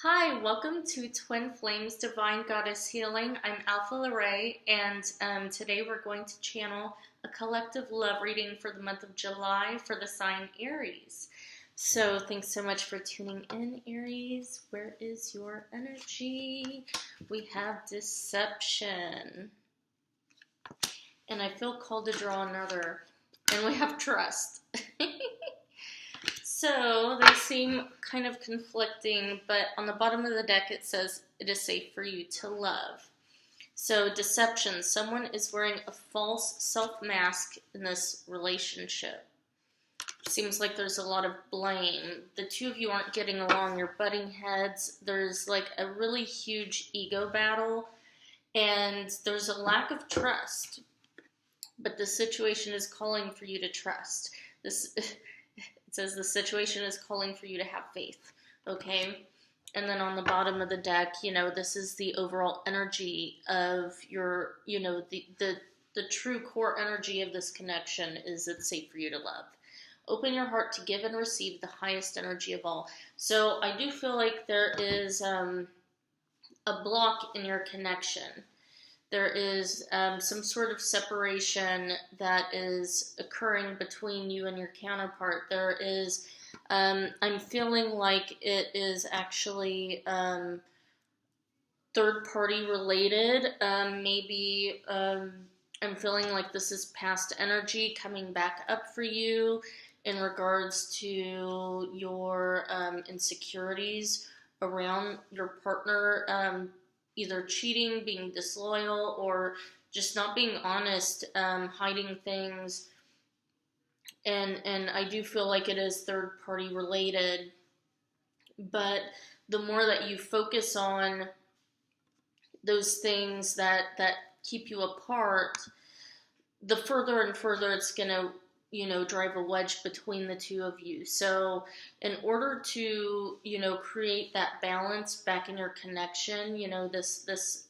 Hi, welcome to Twin Flames Divine Goddess Healing. I'm Alpha Lorraine, and today we're going to channel a collective love reading for the month of July for the sign Aries. So thanks so much for tuning in, Aries. Where is your energy? We have deception. And I feel called to draw another. And we have trust. So they seem kind of conflicting, but on the bottom of the deck it says it is safe for you to love. So deception, someone is wearing a false self-mask in this relationship. Seems like there's a lot of blame. The two of you aren't getting along, you're butting heads. There's like a really huge ego battle, and there's a lack of trust. But the situation is calling for you to trust. It says the situation is calling for you to have faith, okay? And then on the bottom of the deck, this is the overall energy of your, the true core energy of this connection is it's safe for you to love. Open your heart to give and receive the highest energy of all. So I do feel like there is a block in your connection. There is some sort of separation that is occurring between you and your counterpart. There is, I'm feeling like it is actually third party related. Maybe I'm feeling like this is past energy coming back up for you in regards to your insecurities around your partner, either cheating, being disloyal, or just not being honest, hiding things. And I do feel like it is third party related. But the more that you focus on those things that keep you apart, the further and further it's going to drive a wedge between the two of you. So in order to, create that balance back in your connection, this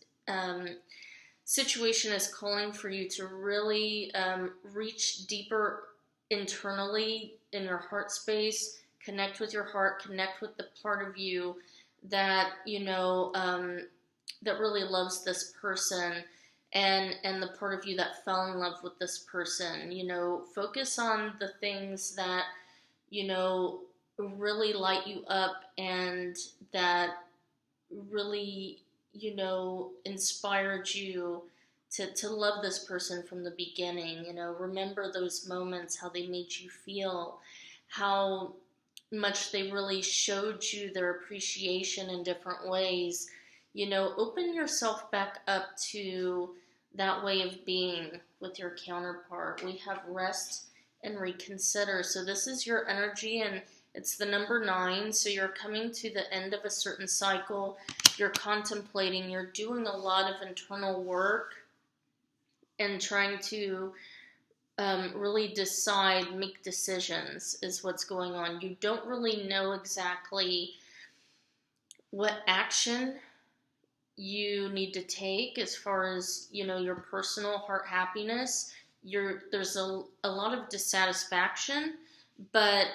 situation is calling for you to really reach deeper internally in your heart space, connect with your heart, connect with the part of you that, that really loves this person. And the part of you that fell in love with this person, focus on the things that, really light you up and that really, inspired you to love this person from the beginning. Remember those moments, how they made you feel, how much they really showed you their appreciation in different ways. Open yourself back up to that way of being with your counterpart. We have rest and reconsider. So this is your energy, and it's the number 9. So you're coming to the end of a certain cycle. You're contemplating. You're doing a lot of internal work and trying to really decide, make decisions is what's going on. You don't really know exactly what action you need to take as far as, your personal heart happiness. There's a lot of dissatisfaction, but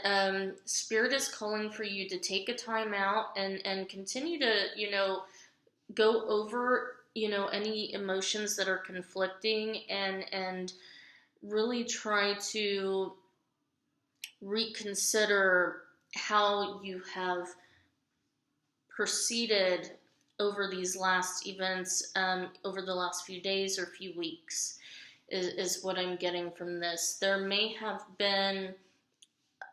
Spirit is calling for you to take a time out and continue to, go over, any emotions that are conflicting and really try to reconsider how you have proceeded over these last events, over the last few days or few weeks, is what I'm getting from this. There may have been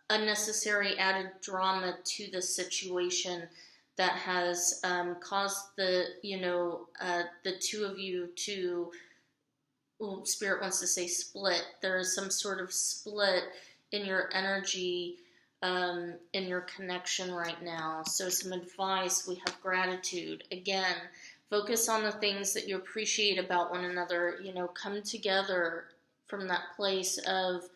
unnecessary added drama to the situation that has caused the two of you to, well, Spirit wants to say split. There is some sort of split in your energy, in your connection right now. So some advice, we have gratitude. Again, focus on the things that you appreciate about one another. Come together from that place of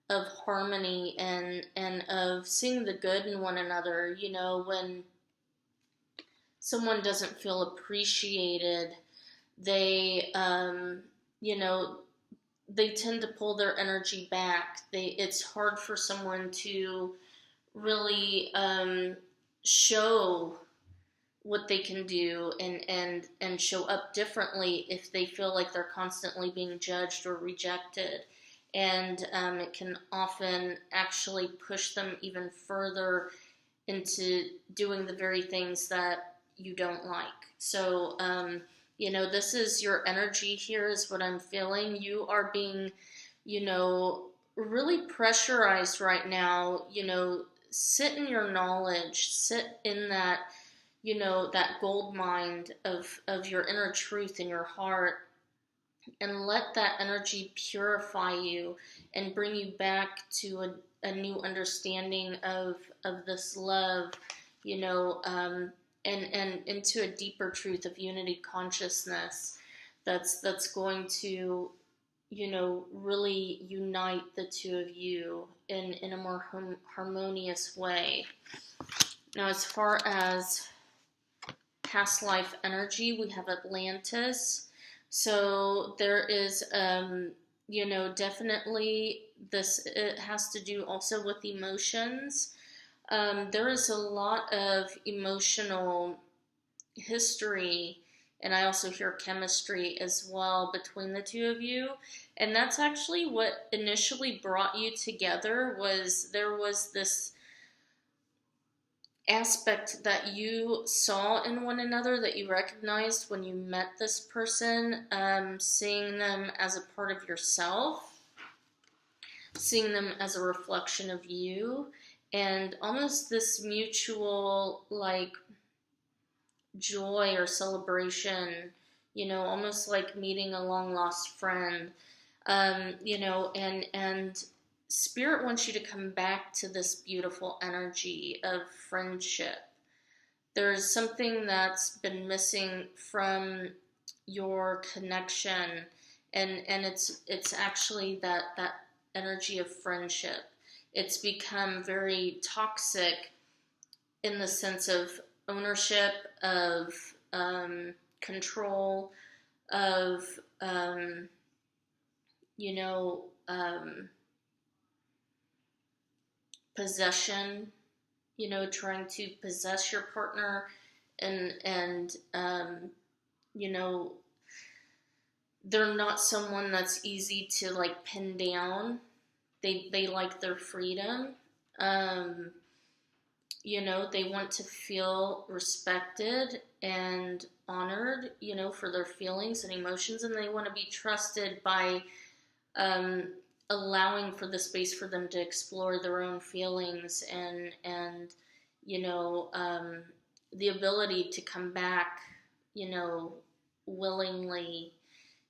harmony and of seeing the good in one another. When someone doesn't feel appreciated, they they tend to pull their energy back. It's hard for someone to really show what they can do, and show up differently if they feel like they're constantly being judged or rejected. And it can often actually push them even further into doing the very things that you don't like. So, this is your energy here, is what I'm feeling. You are being, really pressurized right now. Sit in your knowledge, sit in that, that gold mine of your inner truth in your heart, and let that energy purify you and bring you back to a new understanding of this love, and into a deeper truth of unity consciousness that's going to, really unite the two of you in a more harmonious way. Now, as far as past life energy, we have Atlantis. So there is, definitely this, it has to do also with emotions. There is a lot of emotional history, and I also hear chemistry as well between the two of you. And that's actually what initially brought you together. There was this aspect that you saw in one another, that you recognized when you met this person, seeing them as a part of yourself, seeing them as a reflection of you, and almost this mutual, like, joy or celebration, almost like meeting a long lost friend, and Spirit wants you to come back to this beautiful energy of friendship. There's something that's been missing from your connection, and it's actually that energy of friendship. It's become very toxic in the sense of ownership, of control, of possession, trying to possess your partner, and they're not someone that's easy to, like, pin down. They like their freedom. They want to feel respected and honored, for their feelings and emotions, and they want to be trusted by allowing for the space for them to explore their own feelings, and the ability to come back, willingly,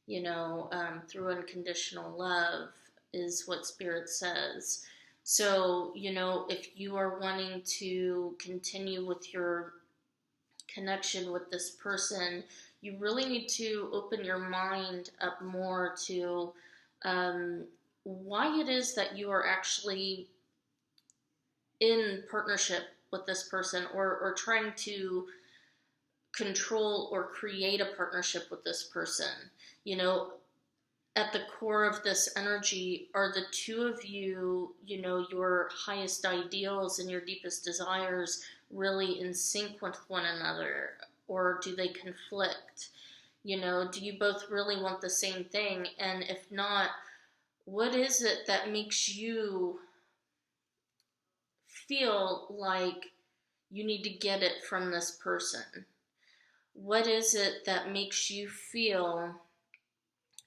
through unconditional love is what Spirit says. So, if you are wanting to continue with your connection with this person, you really need to open your mind up more to why it is that you are actually in partnership with this person, or trying to control or create a partnership with this person. At the core of this energy, are the two of you, your highest ideals and your deepest desires, really in sync with one another? Or do they conflict? Do you both really want the same thing? And if not, what is it that makes you feel like you need to get it from this person? What is it that makes you feel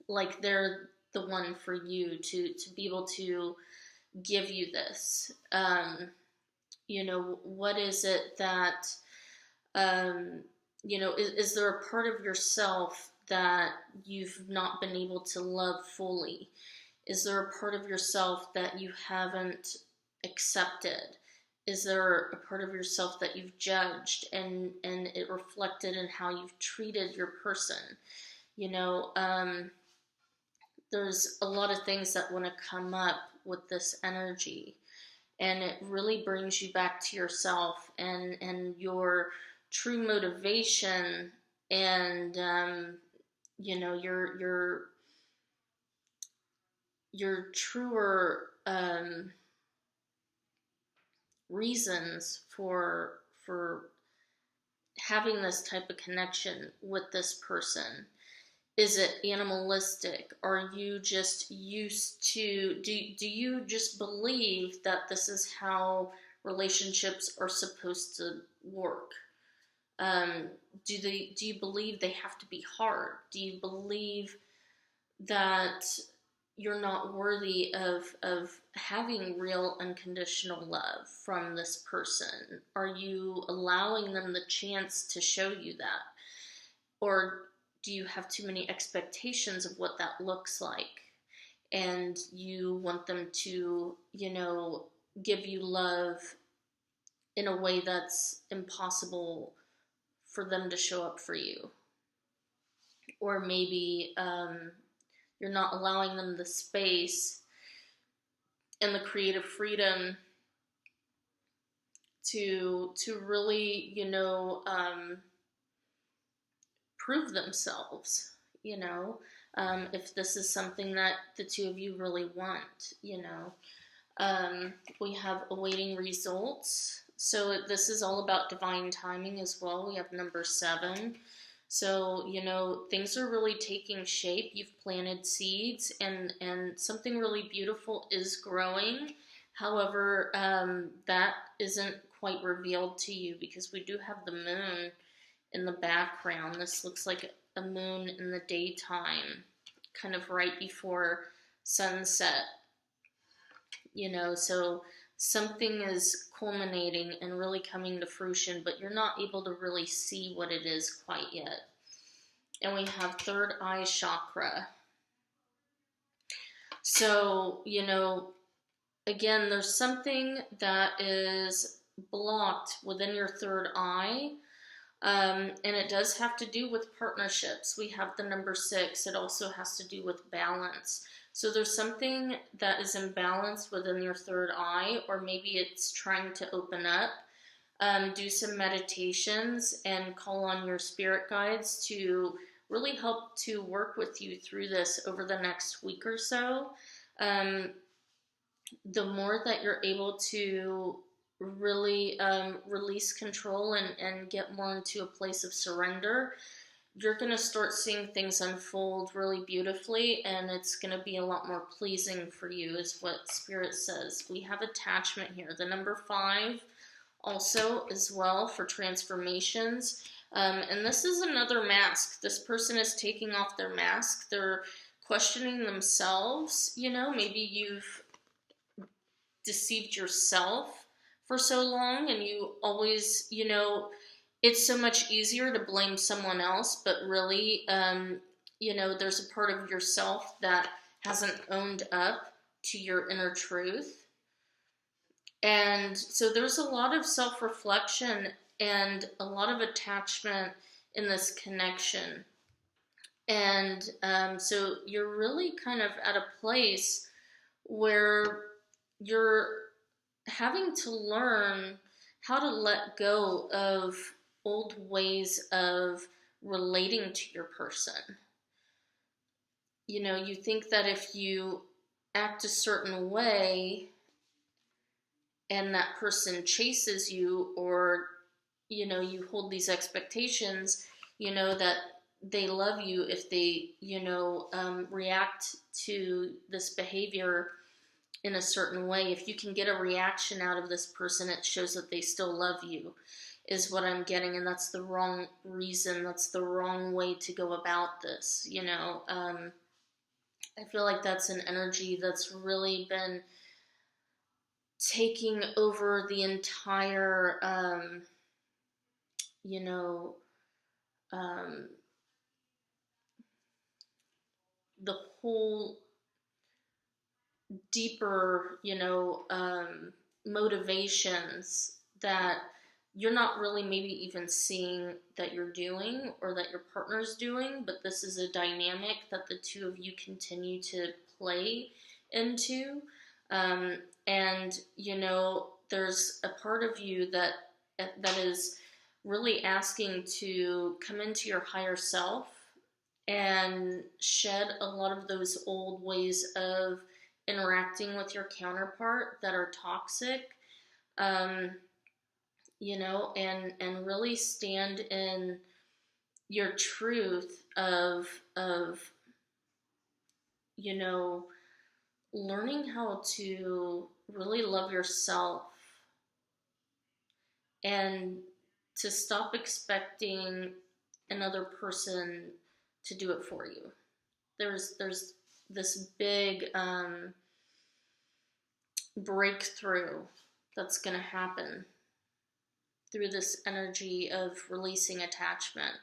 like they're the one for you to be able to give you this? What is it that, is there a part of yourself that you've not been able to love fully? Is there a part of yourself that you haven't accepted? Is there a part of yourself that you've judged, and it reflected in how you've treated your person? There's a lot of things that want to come up with this energy, and it really brings you back to yourself and your true motivation, and your truer reasons for having this type of connection with this person? Is it animalistic? Are you just used to, do you just believe that this is how relationships are supposed to work? Do you believe they have to be hard? Do you believe that you're not worthy of having real unconditional love from this person? Are you allowing them the chance to show you that? Or do you have too many expectations of what that looks like? And you want them to, give you love in a way that's impossible for them to show up for you. Or maybe you're not allowing them the space and the creative freedom to really, prove themselves, if this is something that the two of you really want. We have awaiting results. So this is all about divine timing as well. We have number 7. So, things are really taking shape. You've planted seeds and something really beautiful is growing. However, that isn't quite revealed to you because we do have the moon in the background. This looks like a moon in the daytime, kind of right before sunset. So something is culminating and really coming to fruition, but you're not able to really see what it is quite yet. And we have third eye chakra. So, again, there's something that is blocked within your third eye. And it does have to do with partnerships. We have the number 6. It also has to do with balance. So there's something that is imbalanced within your third eye, or maybe it's trying to open up. Do some meditations and call on your spirit guides to really help to work with you through this over the next week or so. The more that you're able to really release control and get more into a place of surrender, you're going to start seeing things unfold really beautifully, and it's going to be a lot more pleasing for you, is what Spirit says. We have attachment here. The number 5 also as well for transformations. And this is another mask. This person is taking off their mask. They're questioning themselves. Maybe you've deceived yourself for so long, and you always, it's so much easier to blame someone else, but really, there's a part of yourself that hasn't owned up to your inner truth. And so there's a lot of self-reflection and a lot of attachment in this connection. And so you're really kind of at a place where you're having to learn how to let go of old ways of relating to your person. You think that if you act a certain way and that person chases you, or, you hold these expectations, that they love you if they, react to this behavior in a certain way. If you can get a reaction out of this person, it shows that they still love you, is what I'm getting. And that's the wrong reason. That's the wrong way to go about this. I feel like that's an energy that's really been taking over the entire, the whole deeper, motivations that you're not really maybe even seeing that you're doing or that your partner's doing, but this is a dynamic that the two of you continue to play into. And, there's a part of you that is really asking to come into your higher self and shed a lot of those old ways of interacting with your counterpart that are toxic. and really stand in your truth of you know learning how to really love yourself, and to stop expecting another person to do it for you. There's this big breakthrough that's going to happen through this energy of releasing attachment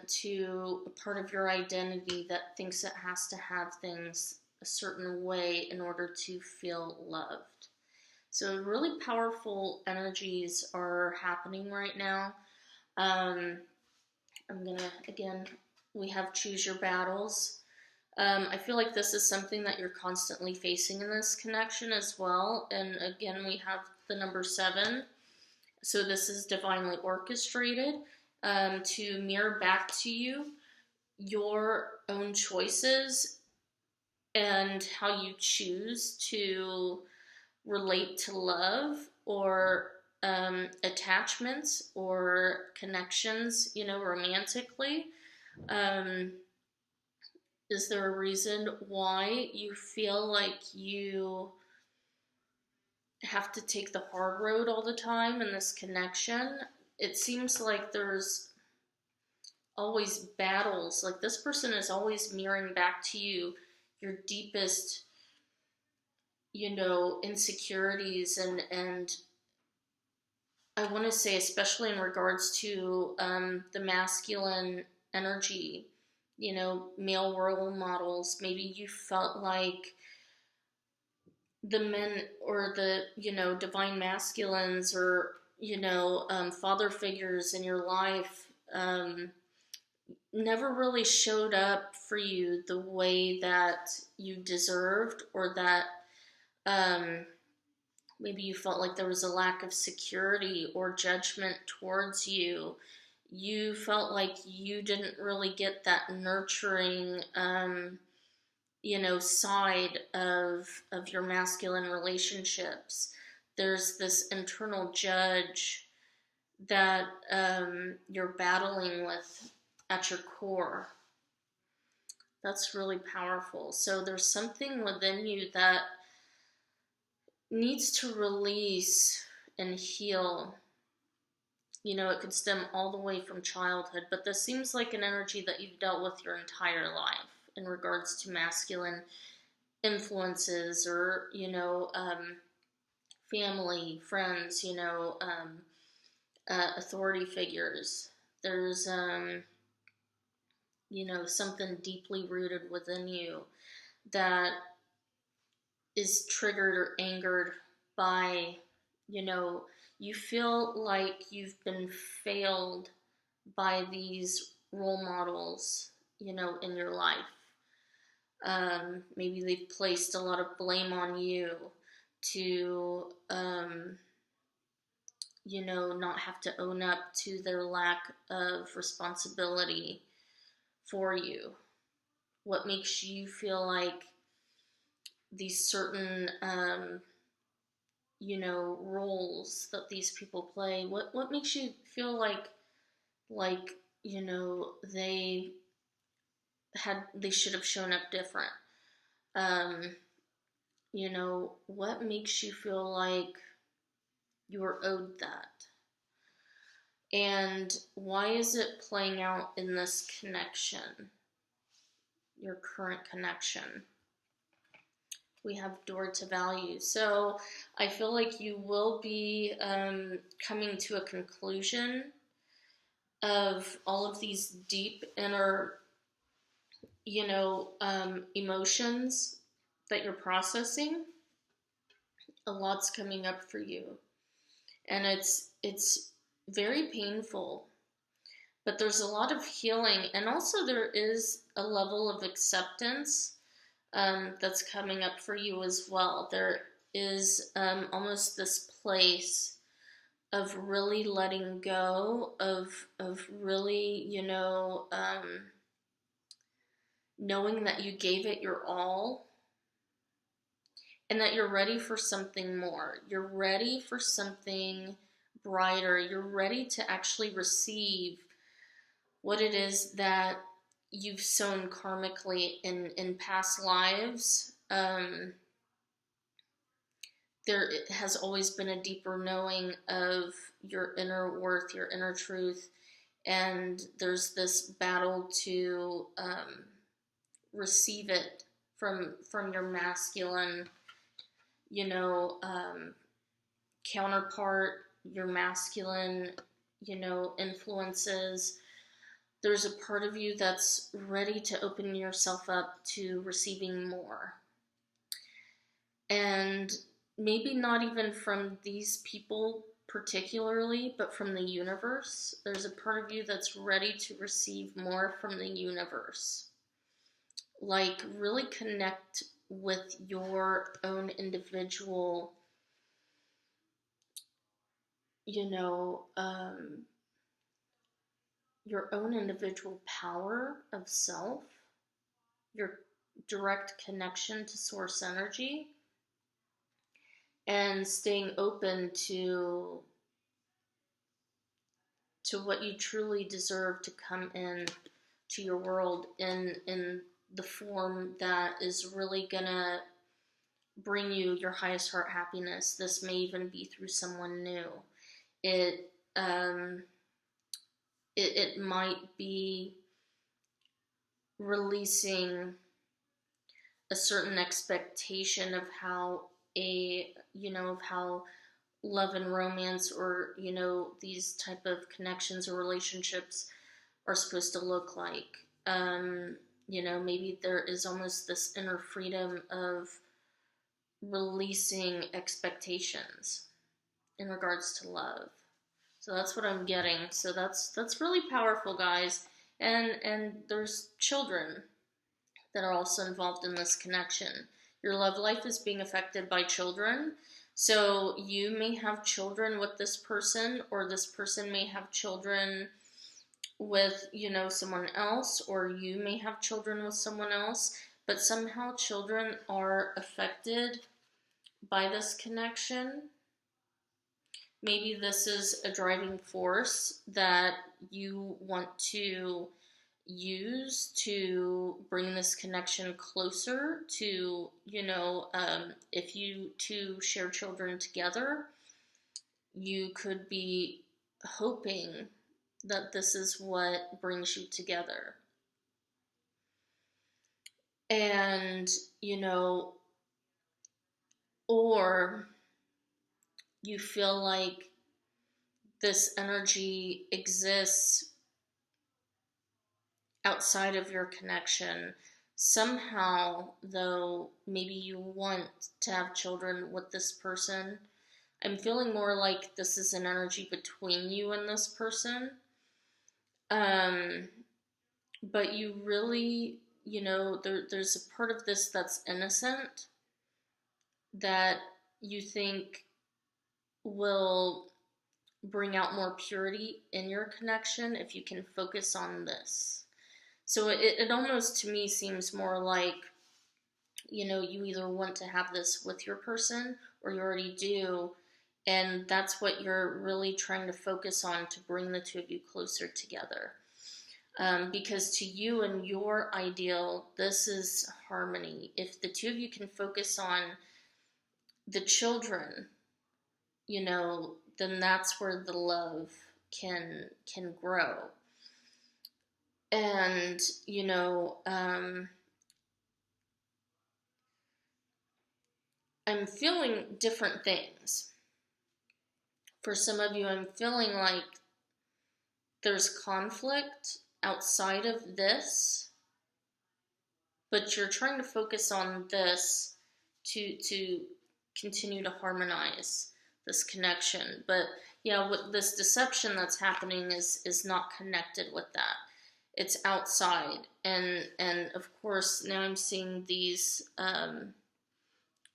to a part of your identity that thinks it has to have things a certain way in order to feel loved. So really powerful energies are happening right now. I'm gonna, again, we have choose your battles. I feel like this is something that you're constantly facing in this connection as well. And again, we have the number 7. So this is divinely orchestrated to mirror back to you your own choices and how you choose to relate to love or attachments or connections, romantically. Is there a reason why you feel like you have to take the hard road all the time in this connection? It seems like there's always battles. Like this person is always mirroring back to you your deepest, insecurities, and I want to say, especially in regards to the masculine energy, male role models. Maybe you felt like the men or the, divine masculines or, father figures in your life never really showed up for you the way that you deserved, or that maybe you felt like there was a lack of security or judgment towards you. You felt like you didn't really get that nurturing, side of your masculine relationships. There's this internal judge that you're battling with at your core. That's really powerful. So there's something within you that needs to release and heal. It could stem all the way from childhood, but this seems like an energy that you've dealt with your entire life in regards to masculine influences, or, family, friends, authority figures. There's, something deeply rooted within you that is triggered or angered by, you feel like you've been failed by these role models, in your life. Maybe they've placed a lot of blame on you to, not have to own up to their lack of responsibility for you. What makes you feel like these certain, roles that these people play? What makes you feel like, they should have shown up different? What makes you feel like you were owed that? And why is it playing out in this connection, your current connection? We have door to value. So I feel like you will be coming to a conclusion of all of these deep inner, emotions that you're processing. A lot's coming up for you, and it's very painful, but there's a lot of healing, and also there is a level of acceptance that's coming up for you as well. There is almost this place of really letting go, of really, knowing that you gave it your all, and that you're ready for something more. You're ready for something brighter. You're ready to actually receive what it is that you've sown karmically in past lives. There has always been a deeper knowing of your inner worth, your inner truth, and there's this battle to receive it from your masculine, you know, counterpart, your masculine, you know, influences. There's a part of you that's ready to open yourself up to receiving more. And maybe not even from these people particularly, but from the universe. There's a part of you that's ready to receive more from the universe. Like, really connect with your own individual, you know, your own individual power of self, your direct connection to source energy, and staying open to what you truly deserve to come in to your world in the form that is really gonna bring you your highest heart happiness. This may even be through someone new. It it might be releasing a certain expectation of how of how love and romance, or these type of connections or relationships are supposed to look like. Maybe there is almost this inner freedom of releasing expectations in regards to love. So that's what I'm getting. So that's really powerful, guys. And there's children that are also involved in this connection. Your love life is being affected by children. So you may have children with this person, or this person may have children with, someone else, or you may have children with someone else, but somehow children are affected by this connection. Maybe this is a driving force that you want to use to bring this connection closer to, if you two share children together, you could be hoping that this is what brings you together. And, or you feel like this energy exists outside of your connection. Somehow, though, maybe you want to have children with this person. I'm feeling more like this is an energy between you and this person. But you really, there's a part of this that's innocent that you think will bring out more purity in your connection if you can focus on this. So it almost to me seems more like, you either want to have this with your person or you already do, and that's what you're really trying to focus on to bring the two of you closer together. Because to you and your ideal, this is harmony. If the two of you can focus on the children, then that's where the love can grow. And, I'm feeling different things. For some of you, I'm feeling like there's conflict outside of this, but you're trying to focus on this to continue to harmonize this connection. But yeah, with this deception that's happening is not connected with that. It's outside. And of course, now I'm seeing these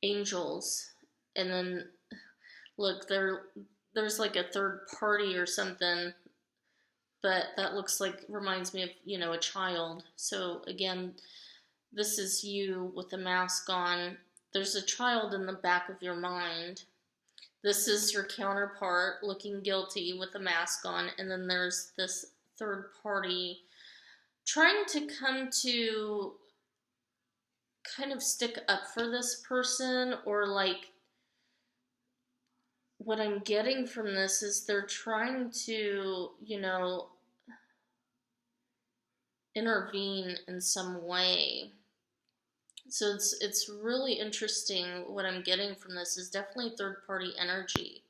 angels, and then look, there's like a third party or something, but that looks like, reminds me of, a child. So again, this is you with a mask on, there's a child in the back of your mind. This is your counterpart looking guilty with a mask on, and then there's this third party trying to come to kind of stick up for this person, or like, what I'm getting from this is they're trying to, intervene in some way. So it's really interesting. What I'm getting from this is definitely third party energy.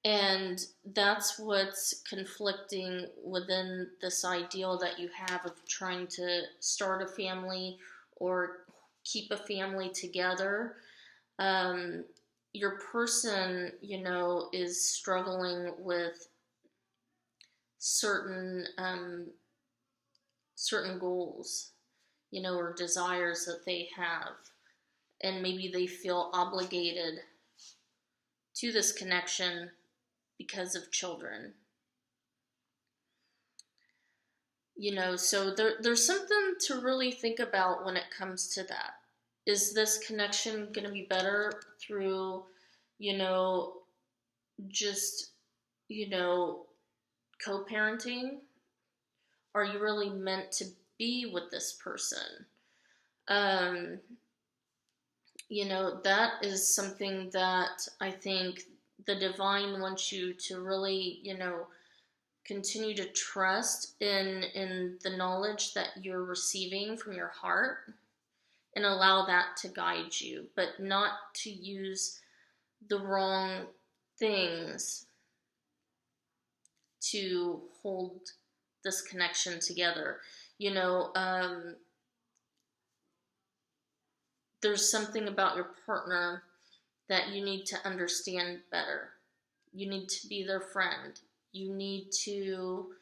And that's what's conflicting within this ideal that you have of trying to start a family or keep a family together. Your person, is struggling with certain goals, or desires that they have. And maybe they feel obligated to this connection because of children. So there's something to really think about when it comes to that. Is this connection going to be better through, just, co-parenting? Are you really meant to be with this person? That is something that I think the divine wants you to really, continue to trust in the knowledge that you're receiving from your heart, and allow that to guide you, but not to use the wrong things to hold this connection together. There's something about your partner that you need to understand better. You need to be their friend. You need to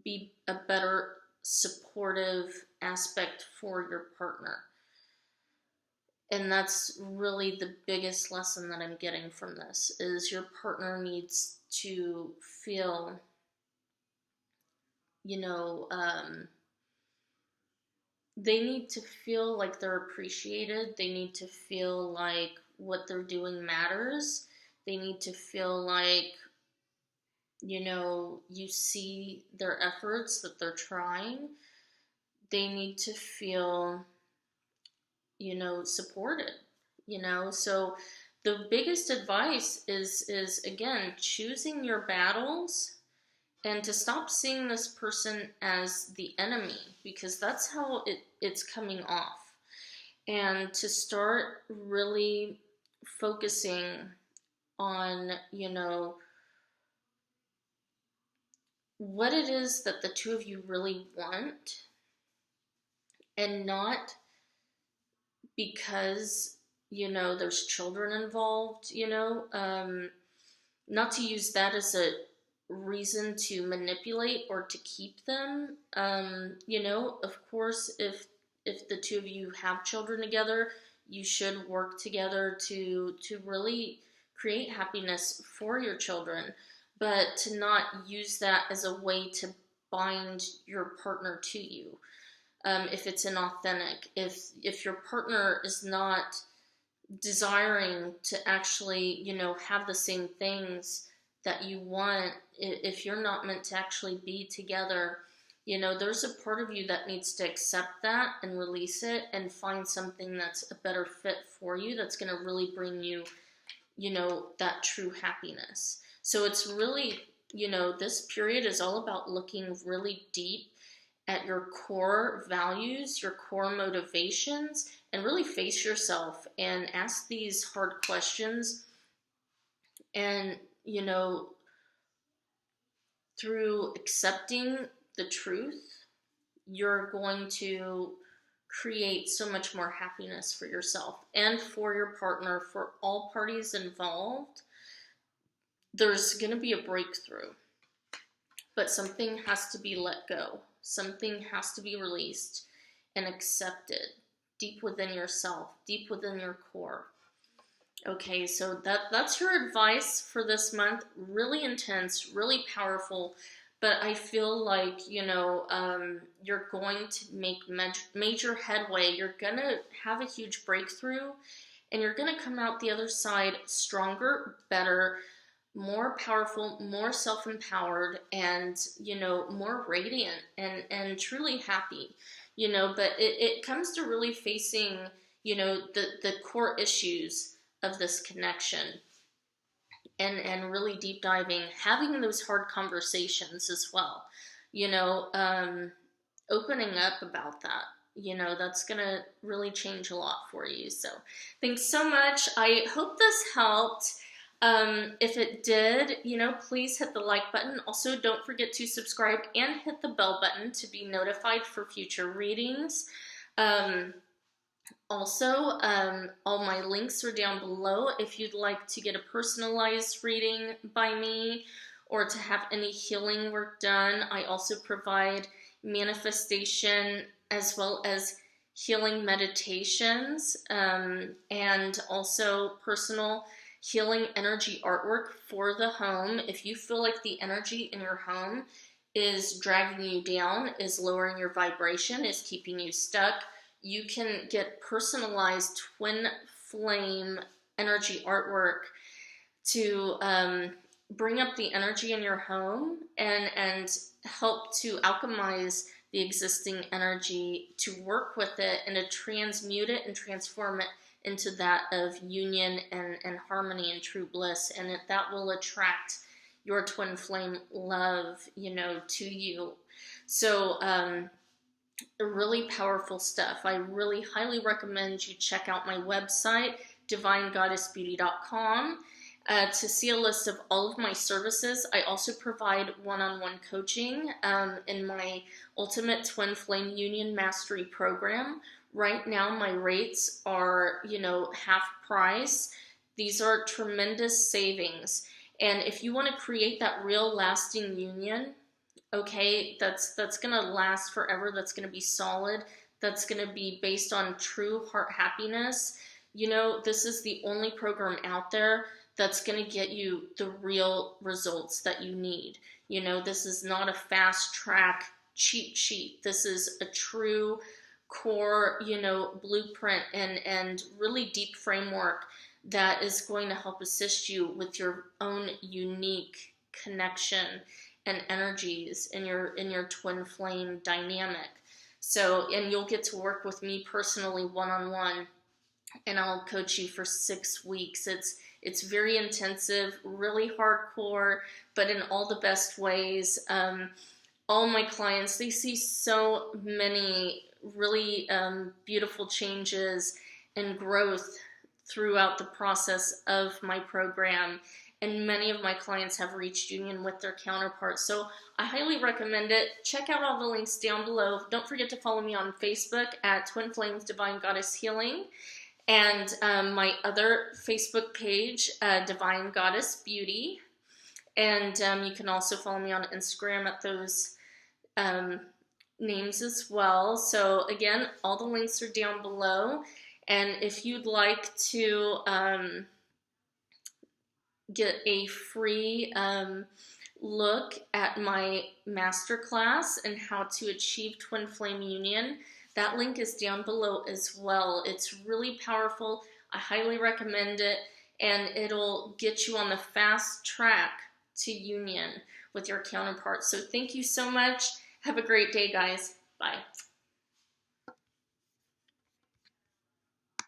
be a better supportive aspect for your partner. And that's really the biggest lesson that I'm getting from this, is your partner needs to feel, they need to feel like they're appreciated. They need to feel like what they're doing matters. They need to feel like, you see their efforts, that they're trying. They need to feel, supported, So the biggest advice is again, choosing your battles, and to stop seeing this person as the enemy, because that's how it's coming off. And to start really focusing on, what it is that the two of you really want, and not because, there's children involved, not to use that as a reason to manipulate or to keep them. Of course, if the two of you have children together, you should work together to really create happiness for your children, but to not use that as a way to bind your partner to you. If it's inauthentic, if your partner is not desiring to actually, have the same things that you want, if you're not meant to actually be together, there's a part of you that needs to accept that and release it, and find something that's a better fit for you, that's going to really bring you, that true happiness. So it's really, this period is all about looking really deep at your core values, your core motivations, and really face yourself and ask these hard questions. And, through accepting the truth, you're going to create so much more happiness for yourself and for your partner, for all parties involved. There's going to be a breakthrough, but something has to be let go. Something has to be released and accepted deep within yourself, deep within your core. Okay, so that's your advice for this month. Really intense, really powerful, but I feel like, you're going to make major headway. You're going to have a huge breakthrough, and you're going to come out the other side stronger, better, more powerful, more self-empowered, and, you know, more radiant and truly happy, you know. But it comes to really facing, you know, the core issues of this connection, and really deep diving, having those hard conversations as well, you know, opening up about that. You know, that's going to really change a lot for you. So thanks so much. I hope this helped. If it did, you know, please hit the like button. Also, don't forget to subscribe and hit the bell button to be notified for future readings. Also, all my links are down below if you'd like to get a personalized reading by me or to have any healing work done. I also provide manifestation as well as healing meditations, and also personal healing energy artwork for the home. If you feel like the energy in your home is dragging you down, is lowering your vibration, is keeping you stuck, you can get personalized twin flame energy artwork to bring up the energy in your home and help to alchemize the existing energy, to work with it and to transmute it and transform it into that of union and harmony and true bliss. And that will attract your twin flame love, you know, to you. So really powerful stuff. I really highly recommend you check out my website, divinegoddessbeauty.com, to see a list of all of my services. I also provide one-on-one coaching in my Ultimate Twin Flame Union Mastery Program. Right now, my rates are, you know, half price. These are tremendous savings. And if you want to create that real lasting union, okay, that's going to last forever, that's going to be solid, that's going to be based on true heart happiness, you know, this is the only program out there that's going to get you the real results that you need. You know, this is not a fast track cheat sheet. This is a true core, you know, blueprint and really deep framework that is going to help assist you with your own unique connection and energies in your twin flame dynamic. So, and you'll get to work with me personally one-on-one, and I'll coach you for 6 weeks. It's very intensive, really hardcore, but in all the best ways. All my clients, they see so many really beautiful changes and growth throughout the process of my program. And many of my clients have reached union with their counterparts. So I highly recommend it. Check out all the links down below. Don't forget to follow me on Facebook at Twin Flames Divine Goddess Healing. And my other Facebook page, Divine Goddess Beauty. And you can also follow me on Instagram at those names as well. So again, all the links are down below. And if you'd like to get a free look at my masterclass and how to achieve twin flame union, that link is down below as well. It's really powerful. I highly recommend it, and it'll get you on the fast track to union with your counterpart. So thank you so much. Have a great day, guys. Bye.